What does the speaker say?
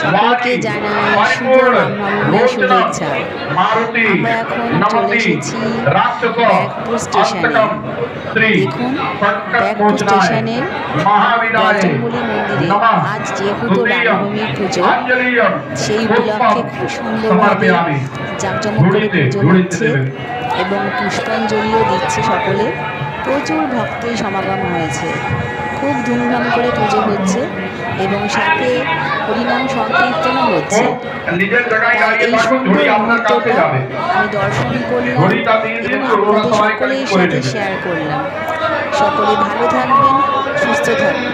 সকলকে জানাই শুভ রামনবমীর শুভেচ্ছা। আমরা এখন চলে এসেছি ব্যারাকপুর স্টেশনে। দেখুন ব্যারাকপুর স্টেশনের বজরংবলী মন্দিরে আজ যেহেতু রামনবমীর পুজো, সেই উপলক্ষে খুব সুন্দরভাবে জাঁকজমক করে পুজো হচ্ছে এবং পুষ্পাঞ্জলিও দিচ্ছে সকলে। প্রচুর ভক্তের সমাগম হয়েছে, খুব ধুমধাম করে পুজো হচ্ছে এবং সাথে হরিনাম সংকীর্তনও হচ্ছে। এই সুন্দর মুহূর্তটা আমি দর্শন করলাম এবং আপনাদের সকলের সাথে শেয়ার করলাম। সকলে ভালো থাকবেন, সুস্থ থাকবেন।